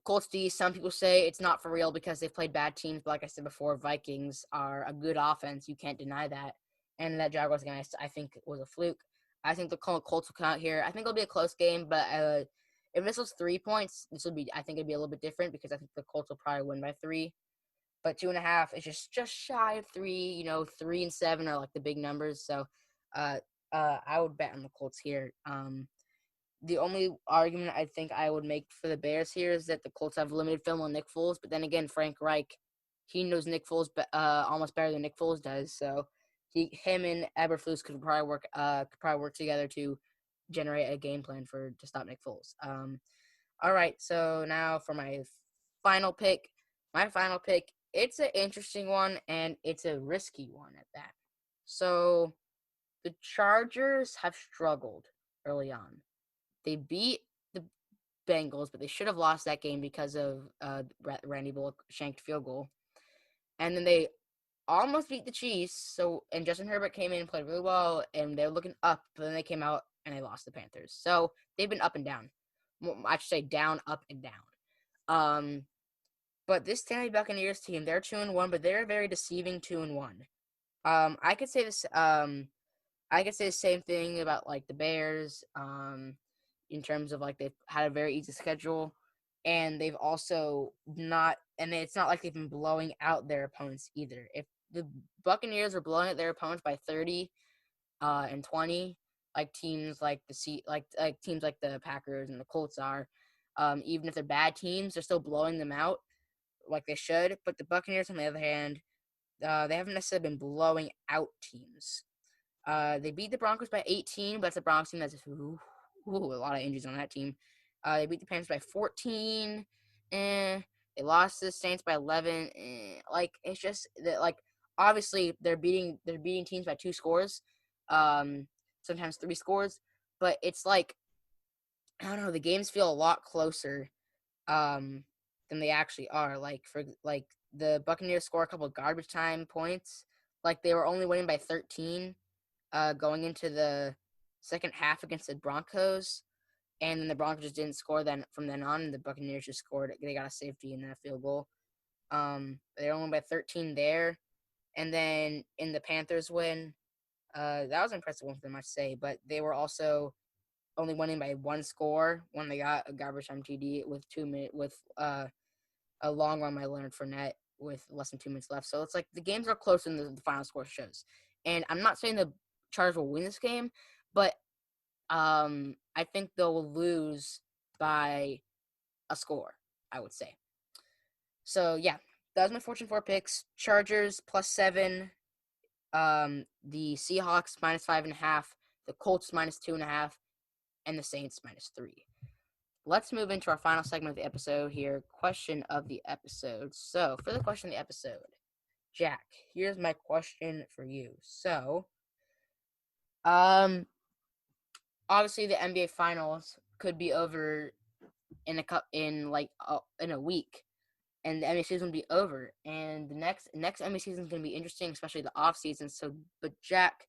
Colts D, some people say it's not for real because they've played bad teams, but like I said before, Vikings are a good offense. You can't deny that. And that Jaguars game, I think, was a fluke. I think the Colts will come out here. I think it'll be a close game, but if this was 3 points, I think it'd be a little bit different because I think the Colts will probably win by 3. But 2.5 is just shy of 3. 3 and 7 are like the big numbers. So I would bet on the Colts here. The only argument I think I would make for the Bears here is that the Colts have limited film on Nick Foles, but then again, Frank Reich, he knows Nick Foles almost better than Nick Foles does. So him and Eberflus could probably work together to generate a game plan to stop Nick Foles. All right, so now for my final pick. My final pick, it's an interesting one and it's a risky one at that. So the Chargers have struggled early on. They beat the Bengals, but they should have lost that game because of Randy Bullock shanked field goal. And then they almost beat the Chiefs. And Justin Herbert came in and played really well, and they were looking up, but then they came out and they lost the Panthers. So they've been up and down. I should say down, up, and down. But this Tampa Bay Buccaneers team, they're 2-1, but they're a very deceiving 2-1. I could say this. I could say the same thing about like the Bears. In terms of like they've had a very easy schedule, and they've also not, and it's not like they've been blowing out their opponents either. If the Buccaneers were blowing out their opponents by 30 and 20, like teams like teams like the Packers and the Colts are, even if they're bad teams, they're still blowing them out like they should. But the Buccaneers, on the other hand, they haven't necessarily been blowing out teams. They beat the Broncos by 18, but that's a Broncos team that's a lot of injuries on that team. They beat the Panthers by 14. They lost to the Saints by 11. It's just that, obviously they're beating teams by 2 scores, sometimes 3 scores, but it's like, I don't know, the games feel a lot closer than they actually are. The Buccaneers score a couple of garbage time points. Like they were only winning by 13 going into the second half against the Broncos, and then the Broncos just didn't score from then on, and the Buccaneers just scored. They got a safety in that field goal. They only won by 13 there, and then in the Panthers win, that was an impressive one for them, I say, but they were also only winning by 1 score when they got a garbage time TD with a long run by Leonard Fournette with less than 2 minutes left. So it's like the games are closer than the final score shows. And I'm not saying the Chargers will win this game, but I think they'll lose by a score, I would say. So yeah, that was my Fortune 4 picks. Chargers +7, the Seahawks -5.5, the Colts -2.5, and the Saints -3. Let's move into our final segment of the episode here. Question of the episode. So for the question of the episode, Jack, here's my question for you. So, obviously the NBA Finals could be over in a week, and the NBA season will be over, and the next NBA season is going to be interesting, especially the off season. So, but Jack,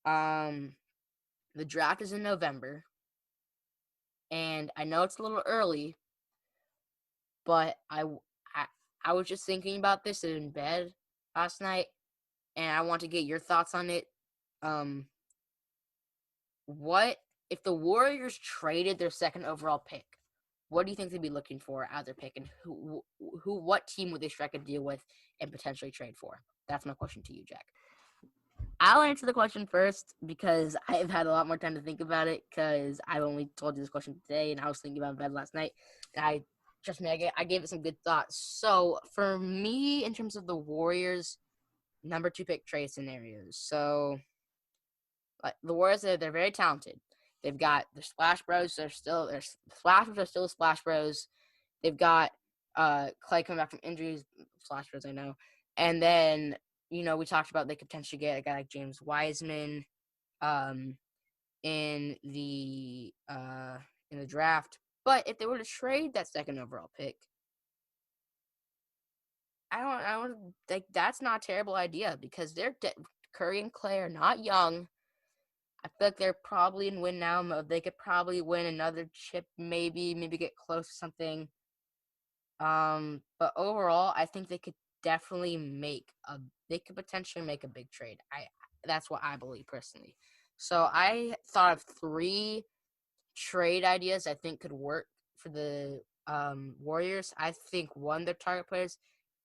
the draft is in November, and I know it's a little early, but I was just thinking about this in bed last night, and I want to get your thoughts on it. What if the Warriors traded their second overall pick? What do you think they'd be looking for out of their pick, and what team would they strike a deal with and potentially trade for? That's my question to you, Jack. I'll answer the question first because I've had a lot more time to think about it because I only told you this question today, and I was thinking about it in bed last night. Trust me, I gave it some good thought. So for me, in terms of the Warriors, number 2 pick trade scenarios. So the Warriors, they're very talented. They've got the Splash Bros. They're still the Splash Bros. They've got Clay coming back from injuries. Splash Bros, I know. And then we talked about they could potentially get a guy like James Wiseman, in the draft. But if they were to trade that second overall pick, I don't like that's not a terrible idea because Curry and Clay are not young. I feel like they're probably in win now mode. They could probably win another chip, maybe get close to something. But overall, I think they could definitely potentially make a big trade. That's what I believe personally. So I thought of 3 trade ideas I think could work for the Warriors. I think one, their target players,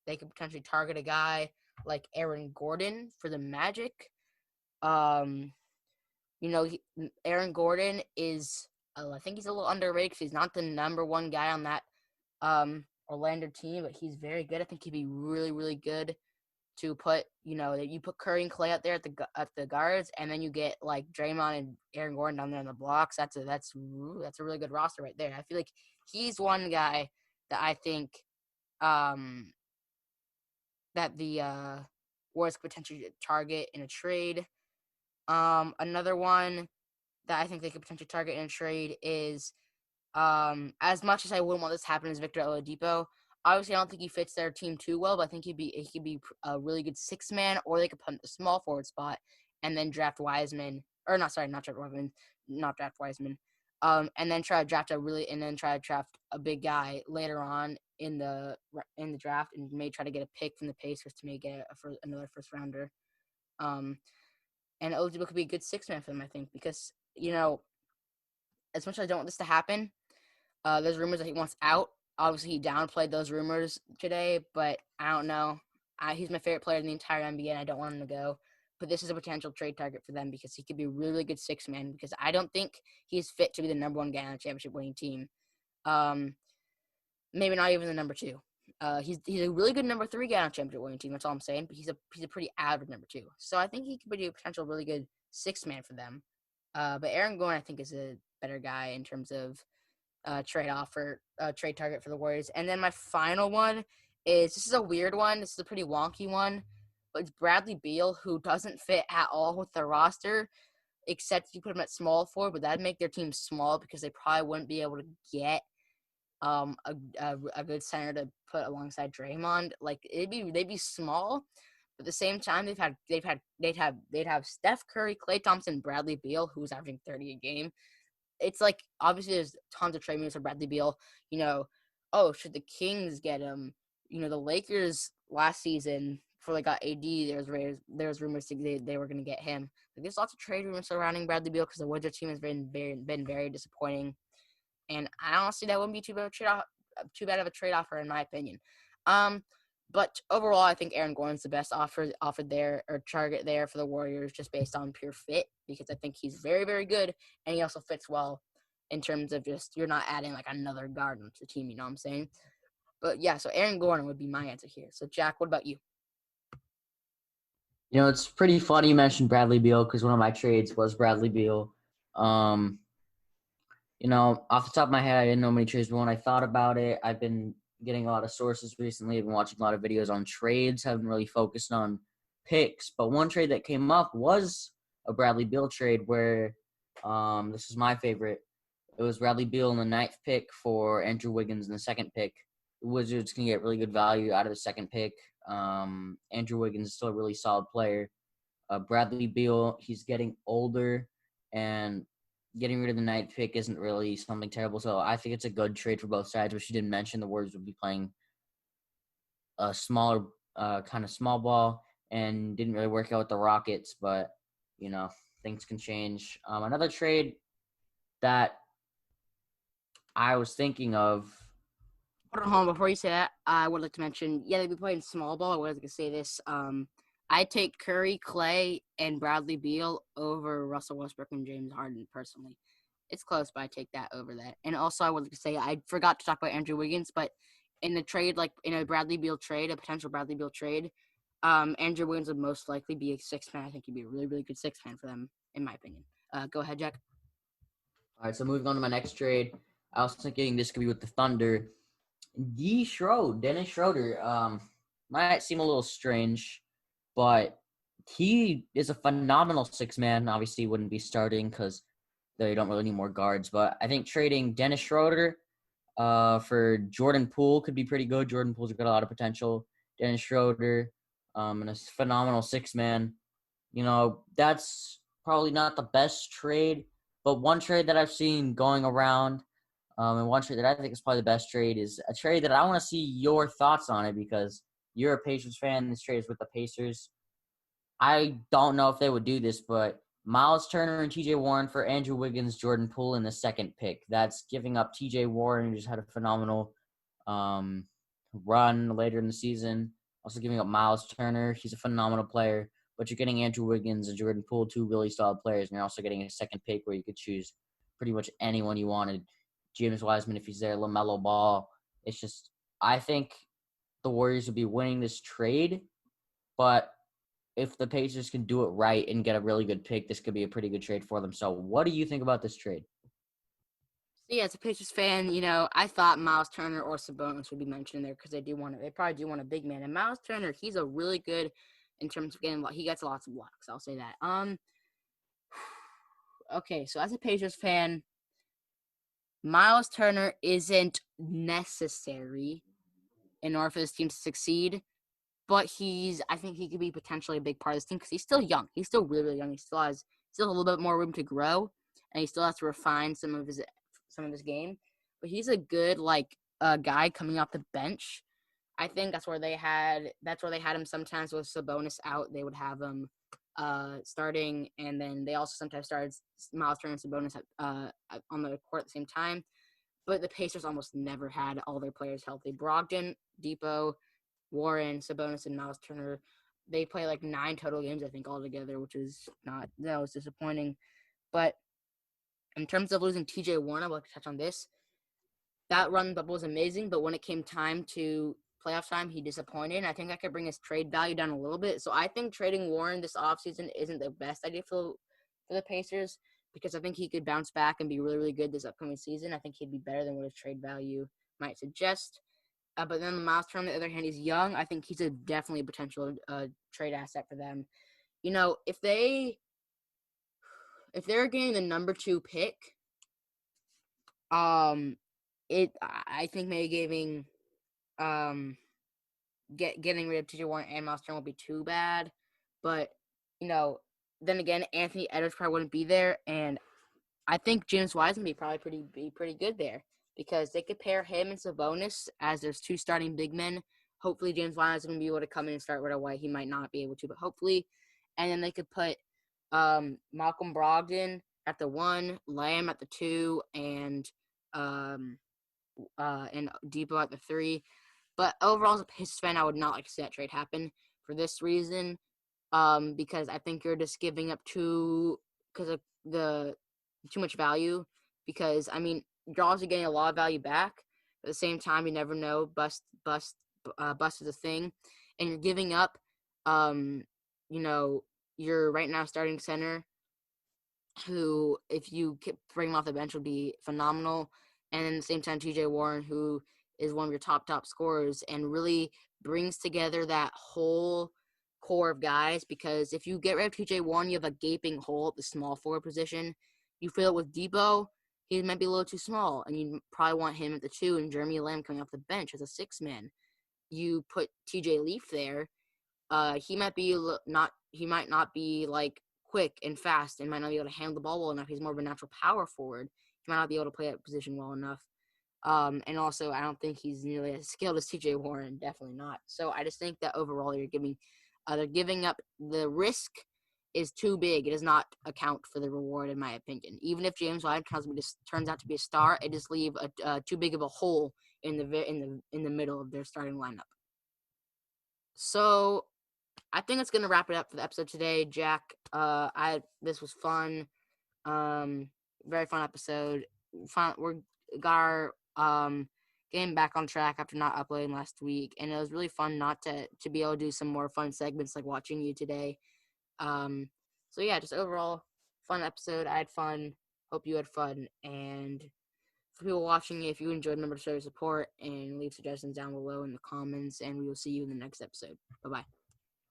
they could potentially target a guy like Aaron Gordon for the Magic. Aaron Gordon is, I think he's a little underrated because he's not the number 1 guy on that Orlando team, but he's very good. I think he'd be really, really good to put, you put Curry and Clay out there at the guards, and then you get like Draymond and Aaron Gordon down there on the blocks. That's a really good roster right there. I feel like he's one guy that I think that the Warriors could potentially target in a trade. Another one that I think they could potentially target in a trade is, as much as I wouldn't want this to happen, is Victor Oladipo. Obviously, I don't think he fits their team too well, but I think he could be a really good 6-man, or they could put him in the small forward spot and then draft Wiseman. Or not draft Wiseman. And then try to draft a big guy later on in the draft, and may try to get a pick from the Pacers to maybe get another first rounder. And Oladipo could be a good 6-man for them, I think, because as much as I don't want this to happen, there's rumors that he wants out. Obviously, he downplayed those rumors today, but I don't know. He's my favorite player in the entire NBA, and I don't want him to go. But this is a potential trade target for them because he could be a really, really good 6-man, because I don't think he's fit to be the number 1 guy on a championship-winning team. Maybe not even the number 2. He's a really good number 3 guy on a championship-winning team. That's all I'm saying. But he's a pretty average number 2. So I think he could be a potential really good 6-man for them. But Aaron Gordon, I think, is a better guy in terms of trade target for the Warriors. And then my final one this is a weird one. This is a pretty wonky one, but it's Bradley Beal, who doesn't fit at all with the roster, except if you put him at small forward. But that'd make their team small because they probably wouldn't be able to get a good center to put alongside Draymond. Like they'd be small, but at the same time they'd have Steph Curry, Klay Thompson, Bradley Beal, who's averaging 30 a game. It's like, obviously there's tons of trade moves for Bradley Beal. Should the Kings get him? The Lakers last season, before they got AD, there was rumors they were going to get him. Like, there's lots of trade rumors surrounding Bradley Beal because the Wizards team has been very disappointing. And I honestly, that wouldn't be too bad of a trade offer in my opinion. But overall, I think Aaron Gordon's the best offered there or target there for the Warriors just based on pure fit because I think he's very, very good and he also fits well in terms of just you're not adding like another guard onto the team, you know what I'm saying? But yeah, so Aaron Gordon would be my answer here. So Jack, what about you? It's pretty funny you mentioned Bradley Beal because one of my trades was Bradley Beal. Um, off the top of my head, I didn't know many trades, but when I thought about it, I've been getting a lot of sources recently. I've been watching a lot of videos on trades, haven't really focused on picks. But one trade that came up was a Bradley Beal trade where this is my favorite. It was Bradley Beal in the 9th pick for Andrew Wiggins in the 2nd pick. The Wizards can get really good value out of the 2nd pick. Andrew Wiggins is still a really solid player. Bradley Beal, he's getting older, and getting rid of the 9th pick isn't really something terrible. So I think it's a good trade for both sides, which you didn't mention. The Warriors would be playing a smaller, kind of small ball, and didn't really work out with the Rockets, but, things can change. Another trade that I was thinking of. Hold on, before you say that, I would like to mention, yeah, they'd be playing small ball. I was going to say this. I take Curry, Clay, and Bradley Beal over Russell Westbrook and James Harden personally. It's close, but I take that over that. And also, I would like to say I forgot to talk about Andrew Wiggins, but in the trade, like in a Bradley Beal trade, a potential Bradley Beal trade, Andrew Wiggins would most likely be a 6-man. I think he'd be a really, really good 6-man for them, in my opinion. Go ahead, Jack. All right, so moving on to my next trade, I was thinking this could be with the Thunder. Dennis Schroeder, might seem a little strange, but he is a phenomenal 6-man. Obviously, he wouldn't be starting because they don't really need more guards. But I think trading Dennis Schroeder for Jordan Poole could be pretty good. Jordan Poole's got a lot of potential. Dennis Schroeder, and a phenomenal 6-man. That's probably not the best trade, but one trade that I've seen going around, and one trade that I think is probably the best trade is a trade that I want to see your thoughts on it because you're a Pacers fan. This trade is with the Pacers. I don't know if they would do this, but Miles Turner and TJ Warren for Andrew Wiggins, Jordan Poole in the 2nd pick. That's giving up TJ Warren, who just had a phenomenal run later in the season. Also giving up Miles Turner. He's a phenomenal player. But you're getting Andrew Wiggins and Jordan Poole, 2 really solid players, and you're also getting a 2nd pick where you could choose pretty much anyone you wanted. James Wiseman, if he's there, LaMelo Ball. It's just, I think the Warriors would be winning this trade, but if the Pacers can do it right and get a really good pick, this could be a pretty good trade for them. So what do you think about this trade? So yeah, as a Pacers fan, I thought Miles Turner or Sabonis would be mentioned there because they probably do want a big man. And Miles Turner, he's a really good in terms of he gets lots of blocks. I'll say that. Okay, so as a Pacers fan, Miles Turner isn't necessary in order for this team to succeed, but I think he could be potentially a big part of this team because he's still young. He's still really, really young. He still has a little bit more room to grow, and he still has to refine some of his game. But he's a good guy coming off the bench. I think that's where they had him sometimes with Sabonis out. They would have him starting, and then they also sometimes started Miles Turner and Sabonis on the court at the same time. But the Pacers almost never had all their players healthy. Brogdon, Depot, Warren, Sabonis, and Miles Turner, they play 9 total games, I think, altogether, that was disappointing. But in terms of losing TJ Warren, I would like to touch on this. That run bubble was amazing, but when it came time to playoff time, he disappointed. And I think that could bring his trade value down a little bit. So I think trading Warren this offseason isn't the best idea for the Pacers because I think he could bounce back and be really, really good this upcoming season. I think he'd be better than what his trade value might suggest. But then Miles Turner, on the other hand, he's young. I think he's definitely a potential trade asset for them. If they're getting the number 2 pick, I think maybe getting rid of TJ Warren and Miles Turner won't be too bad. But then again, Anthony Edwards probably wouldn't be there, and I think James Wiseman be pretty good there because they could pair him and Sabonis as there's 2 starting big men. Hopefully, James Wiseman will be able to come in and start right away. He might not be able to, but hopefully. And then they could put Malcolm Brogdon at the 1, Lamb at the 2, and Depot at the 3. But overall, as a Pistons fan, I would not like to see that trade happen for this reason. Because I think you're just giving up too much value. Because I mean, you're also getting a lot of value back. At the same time, you never know. Bust is a thing, and you're giving up. You're right now starting center, who, if you bring him off the bench, would be phenomenal. And at the same time, TJ Warren, who is one of your top scorers and really brings together that whole core of guys. Because if you get rid of TJ Warren, you have a gaping hole at the small forward position. You fill it with Debo, he might be a little too small, and you probably want him at the 2 and Jeremy Lamb coming off the bench as a 6-man. You put TJ Leaf there. He might not be like quick and fast and might not be able to handle the ball well enough. He's more of a natural power forward. He might not be able to play that position well enough. And also, I don't think he's nearly as skilled as TJ Warren. Definitely not. So I just think that overall, they're giving up. The risk is too big. It does not account for the reward, in my opinion. Even if James White turns out to be a star, it just leaves too big of a hole in the middle of their starting lineup. So I think it's gonna wrap it up for the episode today, Jack. This was fun. Very fun episode. We got our getting back on track after not uploading last week, and it was really fun not to be able to do some more fun segments like watching you today. So yeah, just overall fun episode. I had fun. Hope you had fun. And for people watching, if you enjoyed, remember to show your support and leave suggestions down below in the comments. And we will see you in the next episode. Bye bye.